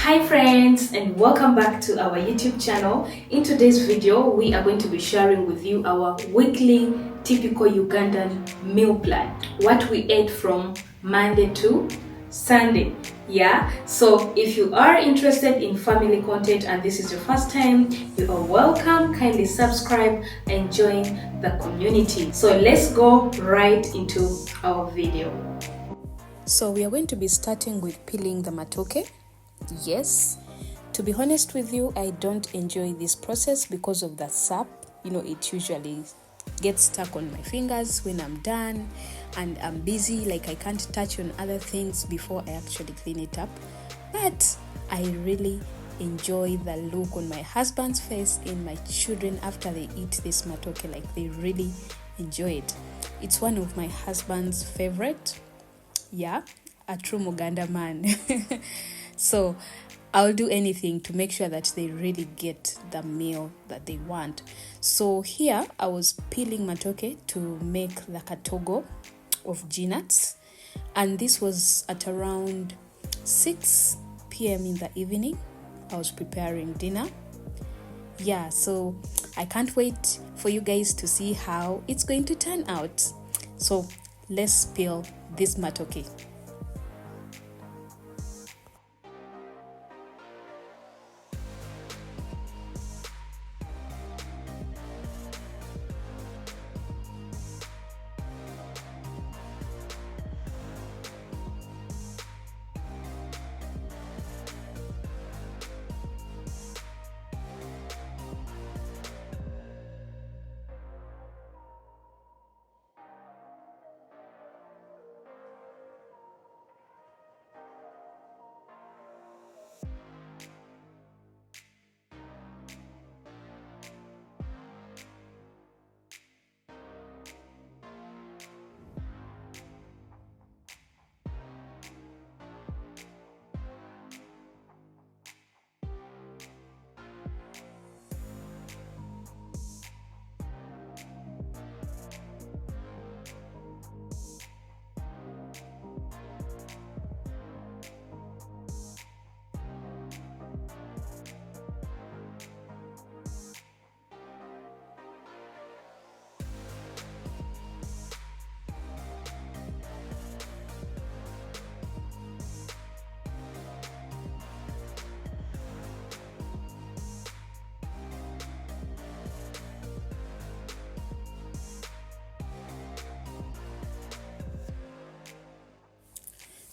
Hi friends, and welcome back to our YouTube channel. In today's video, we are going to be sharing with you our weekly typical Ugandan meal plan. What we ate from Monday to Sunday. Yeah, so if you are interested in family content and this is your first time, you are welcome. Kindly subscribe and join the community. So let's go right into our video. So we are going to be starting with peeling the matoke. Yes, to be honest with you, I don't enjoy this process because of the sap. It usually gets stuck on my fingers when I'm done and I'm busy, like I can't touch on other things before I actually clean it up. But I really enjoy the look on my husband's face and my children after they eat this matoke. Like, they really enjoy it. It's one of my husband's favorite. Yeah, a true Uganda man. So I'll do anything to make sure that they really get the meal that they want. So here I was peeling matoke to make the katogo of G-nuts, and this was at around 6 p.m. in the evening. I was preparing dinner. Yeah, so I can't wait for you guys to see how it's going to turn out. So let's peel this matoke.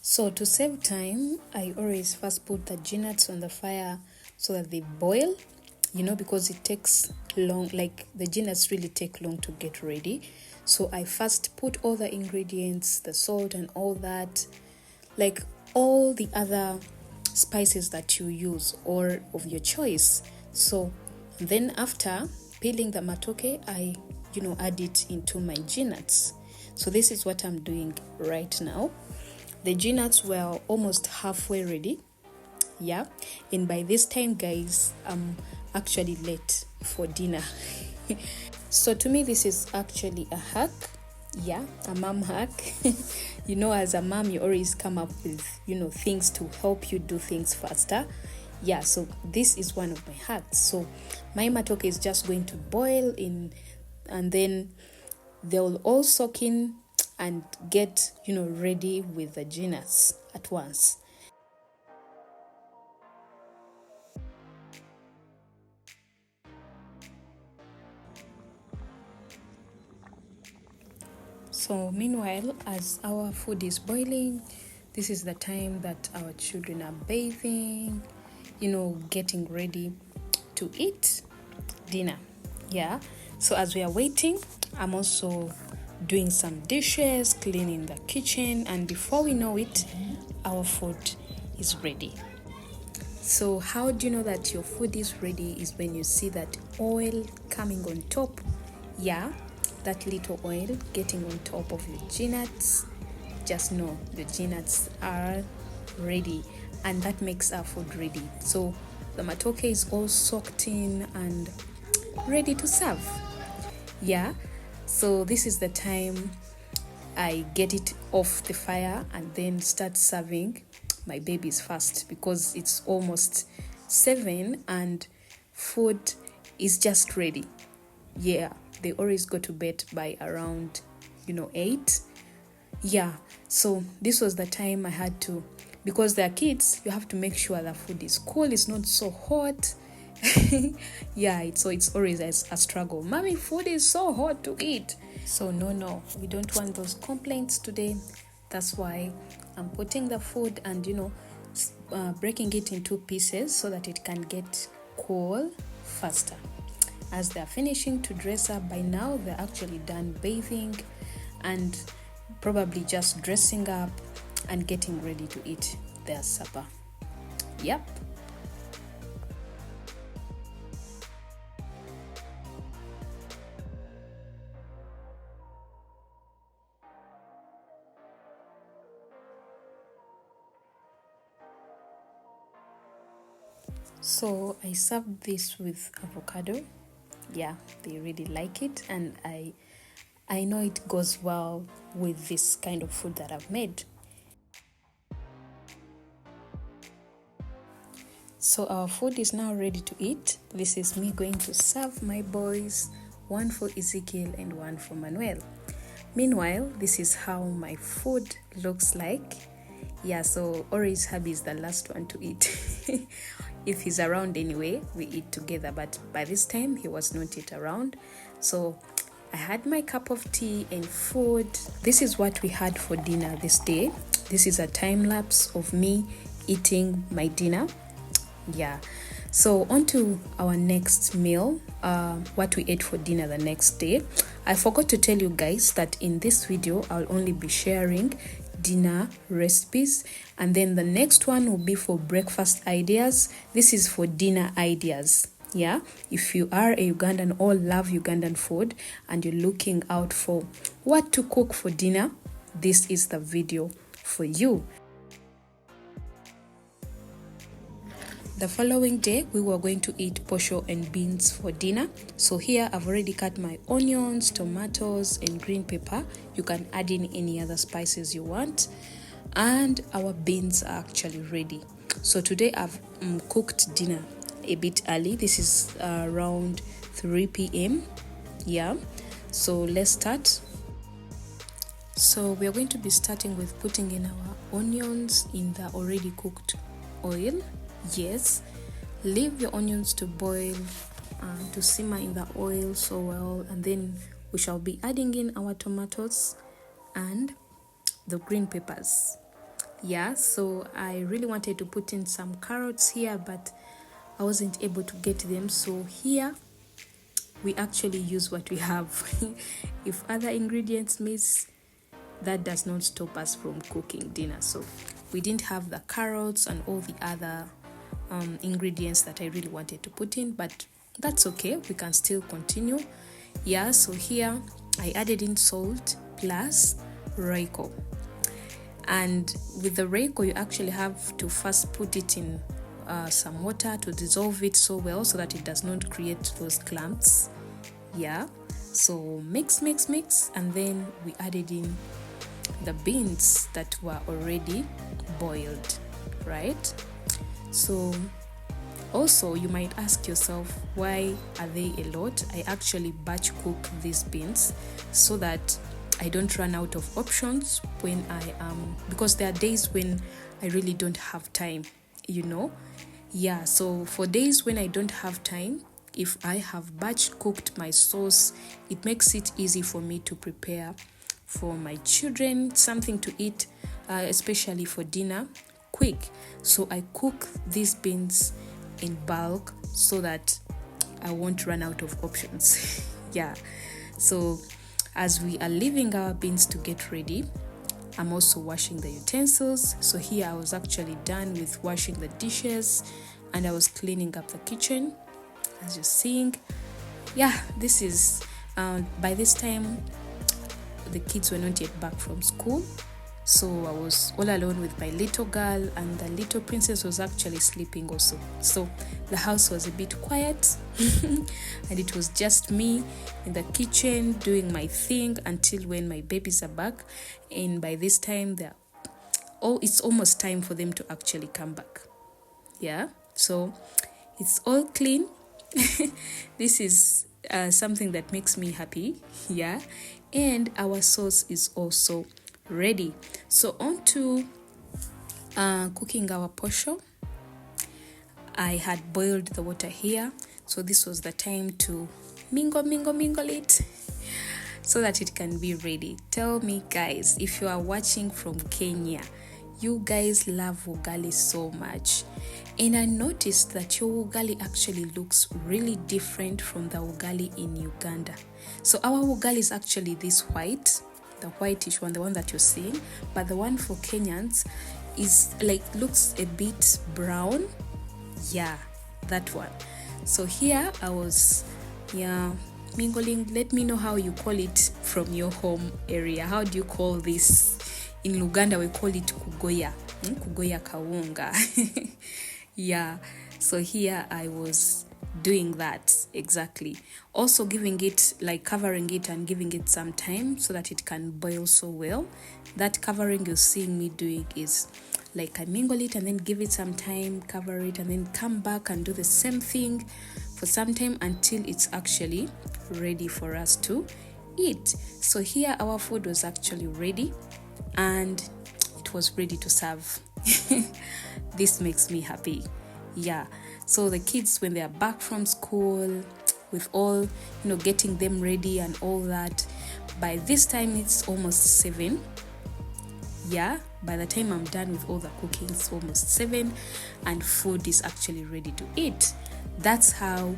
So to save time, I always first put the G-nuts on the fire so that they boil, because it takes long, like the G-nuts really take long to get ready. So I first put all the ingredients, the salt and all that, like all the other spices that you use or of your choice. So then after peeling the matoke, I, add it into my G-nuts. So this is what I'm doing right now. The G-nuts were almost halfway ready. Yeah. And by this time, guys, I'm actually late for dinner. So to me, this is actually a hack. Yeah, a mom hack. As a mom, you always come up with, things to help you do things faster. Yeah, so this is one of my hacks. So my matoke is just going to boil in, and then they'll all soak in and get ready with the G-nuts at once. So meanwhile, as our food is boiling, this is the time that our children are bathing, getting ready to eat dinner. Yeah, so as we are waiting, I'm also doing some dishes, cleaning the kitchen, and before we know it, our food is ready. So how do you know that your food is ready? Is when you see that oil coming on top. Yeah, that little oil getting on top of your G-nuts. Just know the G-nuts are ready, and that makes our food ready. So the matoke is all soaked in and ready to serve. Yeah, so this is the time I get it off the fire and then start serving my babies first, because it's almost 7 and food is just ready. Yeah, they always go to bed by around 8. Yeah, so this was the time I had to, because they're kids, you have to make sure the food is cool, it's not so hot. Yeah, it's always a struggle. Mommy, food is so hot to eat. So no, we don't want those complaints today. That's why I'm putting the food and breaking it into pieces so that it can get cool faster. As they're finishing to dress up, by now they're actually done bathing and probably just dressing up and getting ready to eat their supper. Yep. So I served this with avocado. Yeah, they really like it, and I know it goes well with this kind of food that I've made. So our food is now ready to eat. This is me going to serve my boys, one for Ezekiel and one for Manuel. Meanwhile, this is how my food looks like. Yeah, so Ori's hubby is the last one to eat. If he's around anyway, we eat together, but by this time he was not yet around. So I had my cup of tea and food. This is what we had for dinner this day. This is a time lapse of me eating my dinner. Yeah, so on to our next meal, what we ate for dinner the next day. I forgot to tell you guys that in this video I'll only be sharing dinner recipes, and then the next one will be for breakfast ideas. This is for dinner ideas. Yeah, if you are a Ugandan or love Ugandan food and you're looking out for what to cook for dinner, this is the video for you. The following day, we were going to eat posho and beans for dinner. So here I've already cut my onions, tomatoes, and green pepper. You can add in any other spices you want. And our beans are actually ready. So today I've cooked dinner a bit early. This is around 3 p.m. Yeah. So let's start. So we are going to be starting with putting in our onions in the already cooked oil. Yes, leave your onions to boil, to simmer in the oil so well, and then we shall be adding in our tomatoes and the green peppers. Yeah, so I really wanted to put in some carrots here, but I wasn't able to get them. So here we actually use what we have. If other ingredients miss, that does not stop us from cooking dinner. So we didn't have the carrots and all the other ingredients that I really wanted to put in, but that's okay, we can still continue. Yeah, so here I added in salt plus Royco, and with the Royco you actually have to first put it in some water to dissolve it so well so that it does not create those clumps. Yeah, so mix, and then we added in the beans that were already boiled, right? So also you might ask yourself, why are they a lot? I actually batch cook these beans so that I don't run out of options when because there are days when I really don't have time, Yeah, so for days when I don't have time, if I have batch cooked my sauce, it makes it easy for me to prepare for my children something to eat, especially for dinner, quick. So I cook these beans in bulk so that I won't run out of options. Yeah, so as we are leaving our beans to get ready, I'm also washing the utensils. So here I was actually done with washing the dishes and I was cleaning up the kitchen, as you're seeing. Yeah, this is by this time the kids were not yet back from school, so I was all alone with my little girl, and the little princess was actually sleeping also. So the house was a bit quiet and it was just me in the kitchen doing my thing until when my babies are back, and by this time they're it's almost time for them to actually come back. Yeah, so it's all clean. This is something that makes me happy. Yeah, and our sauce is also ready. So on to cooking our posho. I had boiled the water here, so this was the time to mingle it so that it can be ready. Tell me, guys, if you are watching from Kenya, you guys love ugali so much, and I noticed that your ugali actually looks really different from the ugali in Uganda. So our ugali is actually this white, the whitish one, the one that you're seeing, but the one for Kenyans is like looks a bit brown. Yeah, that one. So here I was mingling. Let me know how you call it from your home area. How do you call this? In Uganda we call it kugoya. Kugoya kawunga. Yeah, so here I was doing that exactly. Also giving it, like covering it and giving it some time so that it can boil so well. That covering you're seeing me doing is like I mingle it and then give it some time, cover it, and then come back and do the same thing for some time until it's actually ready for us to eat. So here our food was actually ready and it was ready to serve. This makes me happy. Yeah, so the kids, when they are back from school, with all getting them ready and all that, by this time it's almost 7. Yeah, by the time I'm done with all the cooking, it's almost 7 and food is actually ready to eat. That's how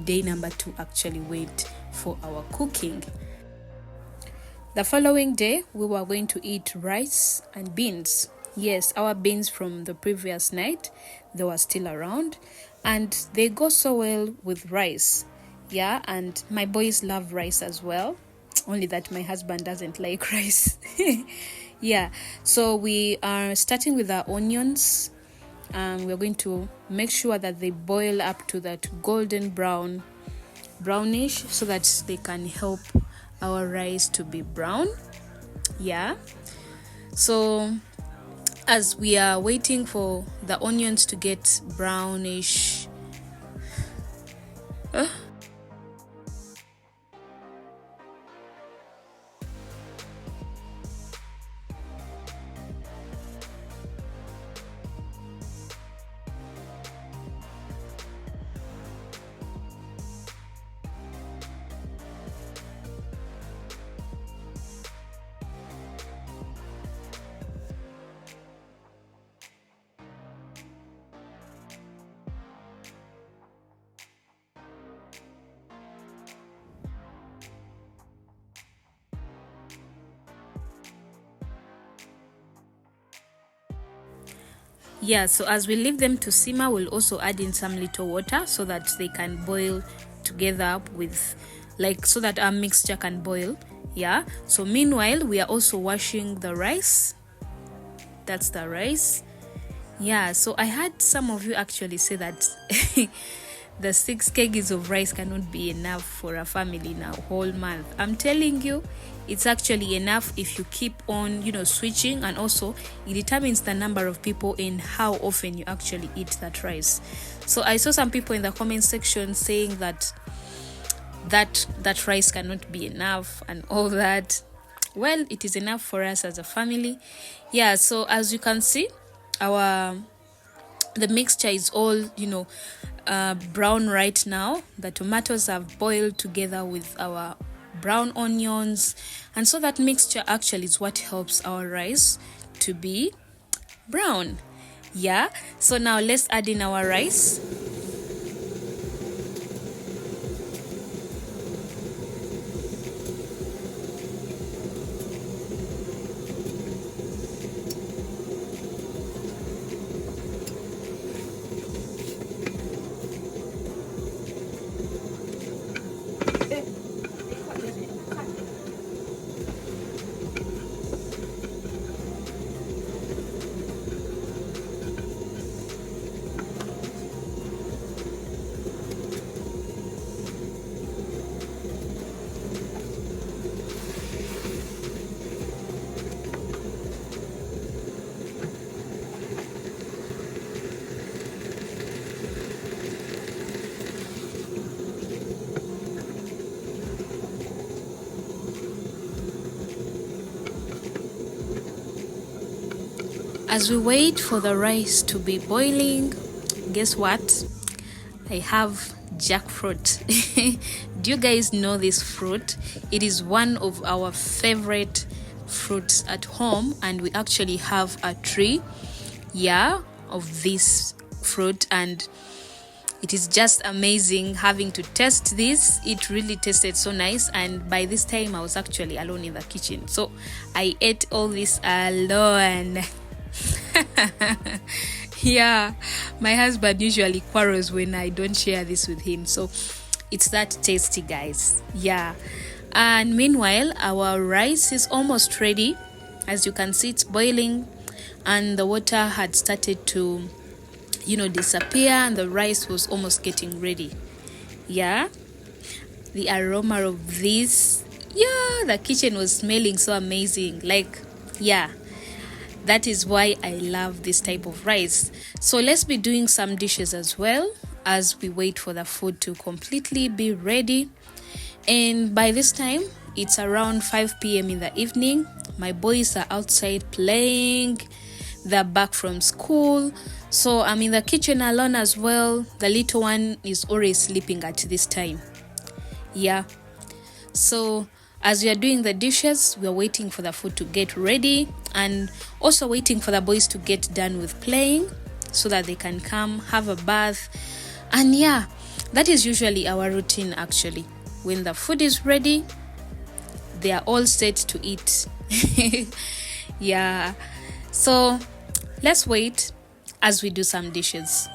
day number 2 actually went for our cooking. The following day, we were going to eat rice and beans. Yes, our beans from the previous night, they were still around and they go so well with rice. Yeah, and my boys love rice as well, only that my husband doesn't like rice. Yeah, so we are starting with our onions. We're going to make sure that they boil up to that golden brownish so that they can help our rice to be brown. Yeah, so as we are waiting for the onions to get brownish, yeah, so as we leave them to simmer, we'll also add in some little water so that they can boil together with, like, so that our mixture can boil. Yeah, so meanwhile we are also washing the rice. That's the rice. Yeah, so I had some of you actually say that the 6 kgs of rice cannot be enough for a family in a whole month. I'm telling you, it's actually enough if you keep on switching, and also it determines the number of people and how often you actually eat that rice. So I saw some people in the comment section saying that rice cannot be enough and all that. Well, it is enough for us as a family. Yeah, so as you can see, the mixture is all brown right now. The tomatoes have boiled together with our brown onions, and so that mixture actually is what helps our rice to be brown. Yeah, so now let's add in our rice. As we wait for the rice to be boiling, guess what? I have jackfruit. Do you guys know this fruit? It is one of our favorite fruits at home, and we actually have a tree, of this fruit, and it is just amazing having to test this. It really tasted so nice, and by this time I was actually alone in the kitchen, so I ate all this alone. Yeah, my husband usually quarrels when I don't share this with him, so it's that tasty, guys. Yeah, and meanwhile our rice is almost ready. As you can see, it's boiling and the water had started to disappear, and the rice was almost getting ready. Yeah, the aroma of this, the kitchen was smelling so amazing. That is why I love this type of rice. So let's be doing some dishes as well as we wait for the food to completely be ready. And by this time, it's around 5 p.m. in the evening. My boys are outside playing. They're back from school. So I'm in the kitchen alone as well. The little one is already sleeping at this time. Yeah. So as we are doing the dishes, we are waiting for the food to get ready, and also waiting for the boys to get done with playing so that they can come have a bath. And that is usually our routine actually. When the food is ready, they are all set to eat. Yeah. So let's wait as we do some dishes.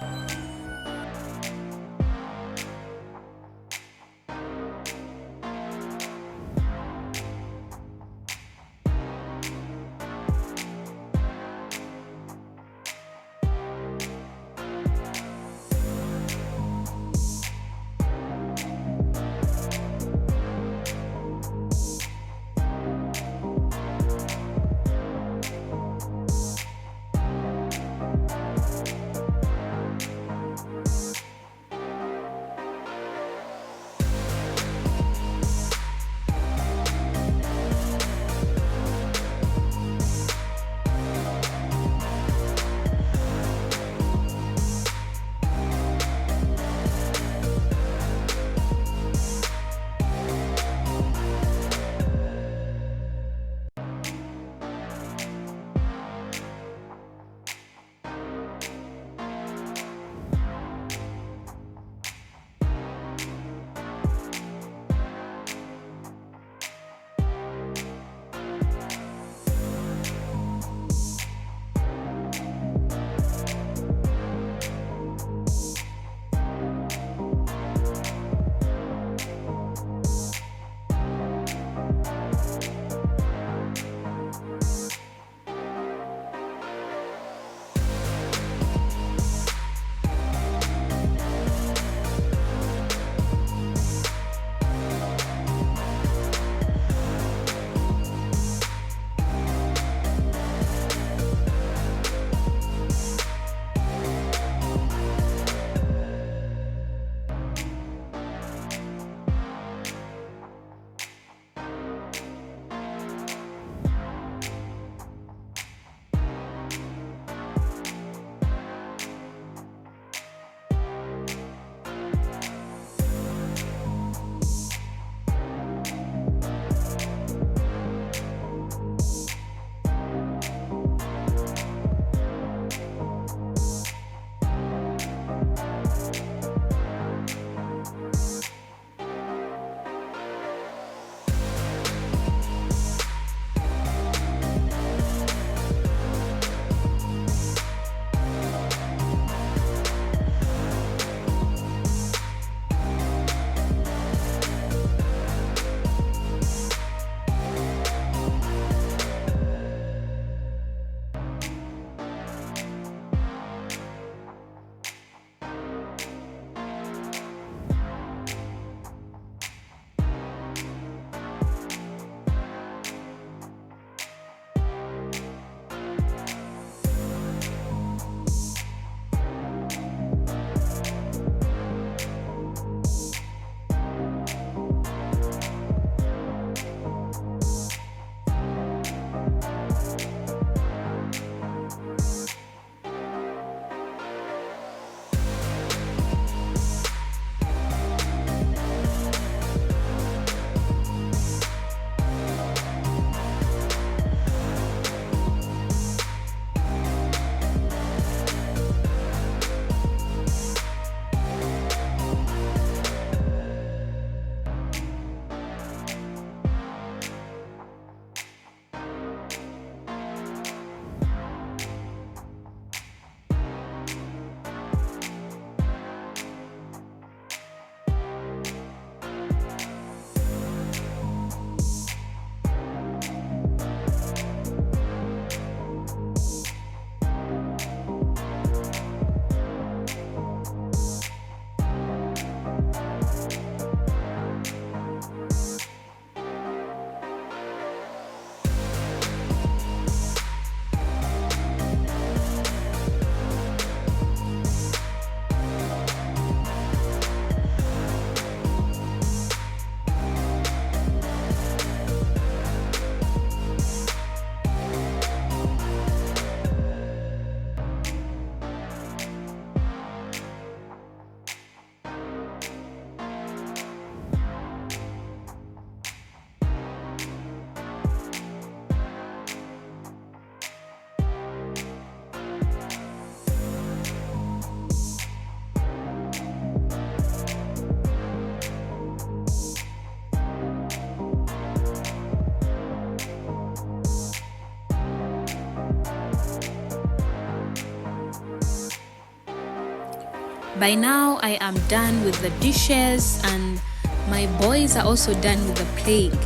By now I am done with the dishes and my boys are also done with the playing.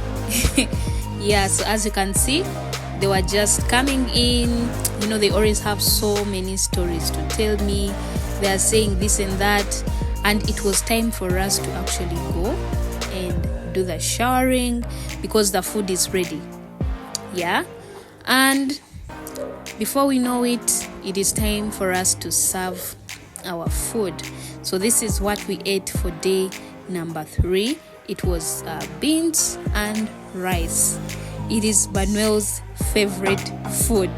Yeah, so as you can see, they were just coming in. They always have so many stories to tell me. They are saying this and that, and it was time for us to actually go and do the showering because the food is ready. Yeah, and before we know it, it is time for us to serve our food. So this is what we ate for day number 3. It was beans and rice. It is Manuel's favorite food.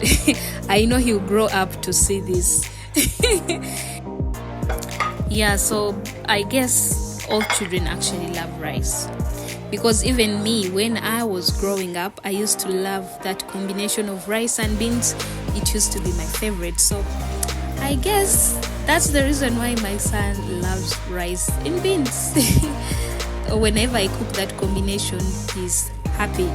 I know he'll grow up to see this. Yeah, so I guess all children actually love rice, because even me, when I was growing up, I used to love that combination of rice and beans. It used to be my favorite. So I guess that's the reason why my son loves rice and beans. Whenever I cook that combination, he's happy.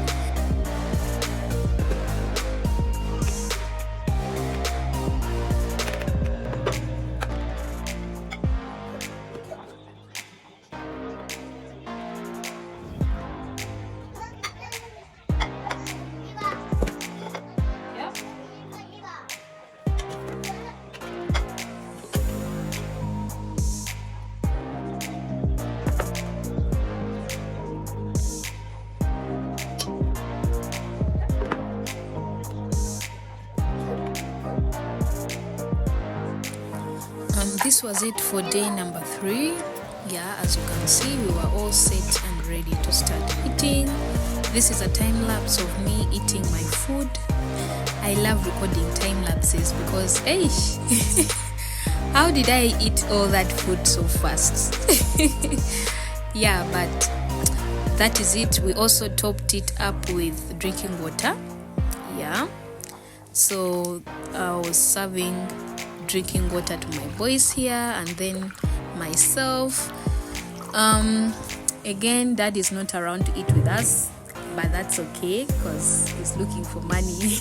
This was it for day number 3. Yeah, as you can see, we were all set and ready to start eating. This is a time lapse of me eating my food. I love recording time lapses because, hey, how did I eat all that food so fast? Yeah, but that is it. We also topped it up with drinking water. Yeah, so I was serving drinking water to my boys here and then myself. Again, Dad is not around to eat with us, but that's okay because he's looking for money.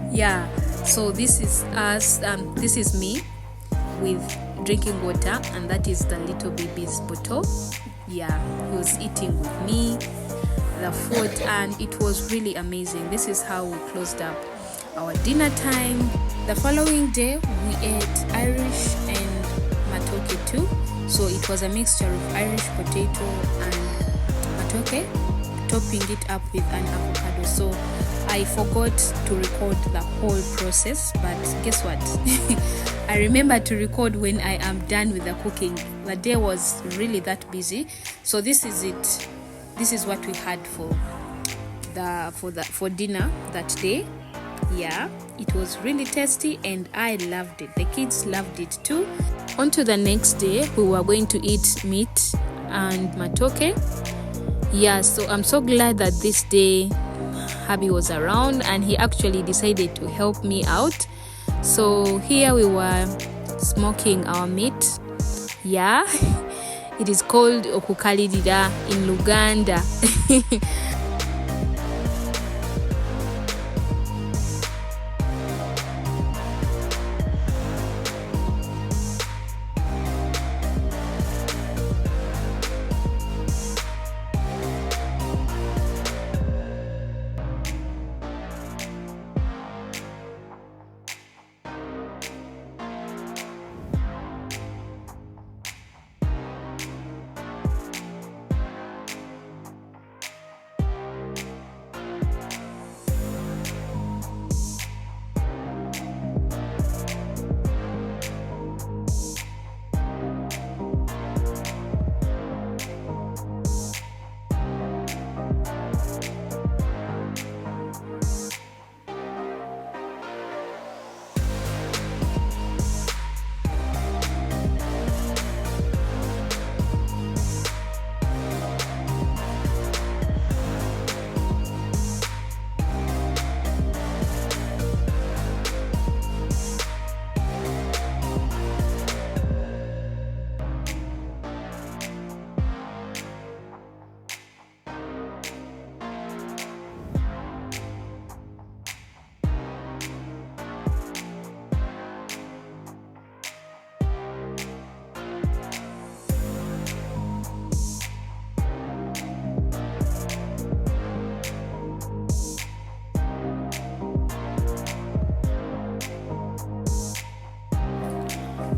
Yeah, so this is us. This is me with drinking water, and that is the little baby's bottle. Yeah, he was eating with me the food, and it was really amazing. This is how we closed up our dinner time. The following day we ate Irish and Matoke too. So it was a mixture of Irish potato and Matoke, topping it up with an avocado. So I forgot to record the whole process, but guess what? I remember to record when I am done with the cooking. The day was really that busy. So this is it. This is what we had for dinner that day. Yeah, it was really tasty and I loved it. The kids loved it too. On to the next day, we were going to eat meat and Matoke. Yeah, so I'm so glad that this day Habi was around and he actually decided to help me out. So here we were smoking our meat. Yeah, it is called okukalirira in Uganda.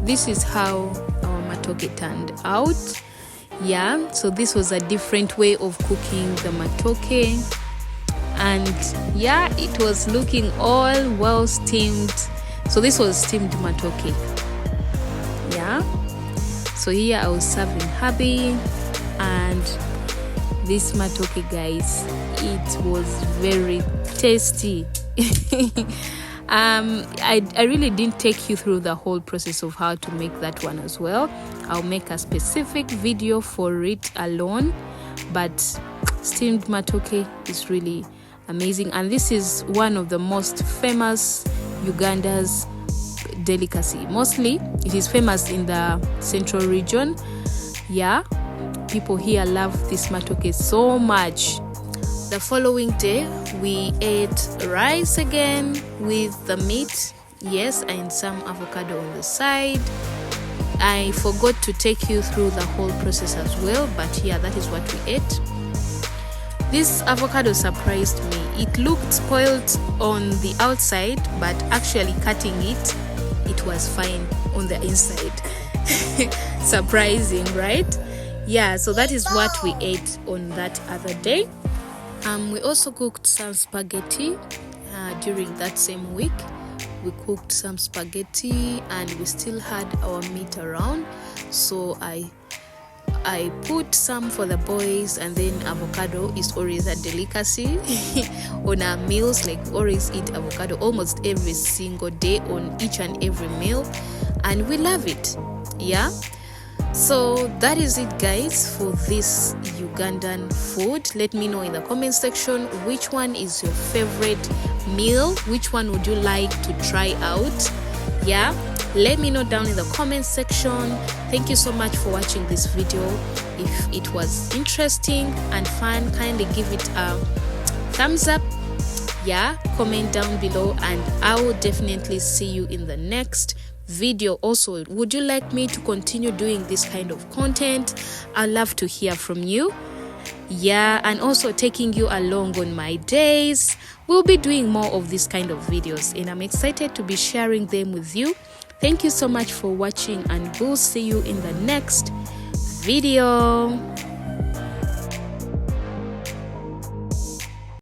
this is how our matoke turned out. Yeah, so this was a different way of cooking the matoke, and yeah, it was looking all well steamed. So this was steamed matoke. Yeah, so here I was serving hubby, and this matoke, guys, it was very tasty. I really didn't take you through the whole process of how to make that one as well. I'll make a specific video for it alone, but steamed matoke is really amazing, and this is one of the most famous Uganda's delicacy. Mostly it is famous in the central region. Yeah, people here love this matoke so much. The following day we ate rice again with the meat, yes, and some avocado on the side. I forgot to take you through the whole process as well, but yeah, that is what we ate. This avocado surprised me. It looked spoiled on the outside, but actually cutting it, it was fine on the inside. Surprising, right? Yeah, so that is what we ate on that other day. We also cooked some spaghetti during that same week. We cooked some spaghetti and we still had our meat around, so I put some for the boys, and then avocado is always a delicacy on our meals. Like, we always eat avocado almost every single day on each and every meal, and we love it. Yeah, so that is it, guys, for this Ugandan food. Let me know in the comment section which one is your favorite meal, which one would you like to try out. Yeah, let me know down in the comment section. Thank you so much for watching this video. If it was interesting and fun, kindly give it a thumbs up. Yeah, comment down below, and I will definitely see you in the next video. Also, would you like me to continue doing this kind of content? I'd love to hear from you. Yeah, and also taking you along on my days. We'll be doing more of this kind of videos, and I'm excited to be sharing them with you. Thank you so much for watching, and we'll see you in the next video.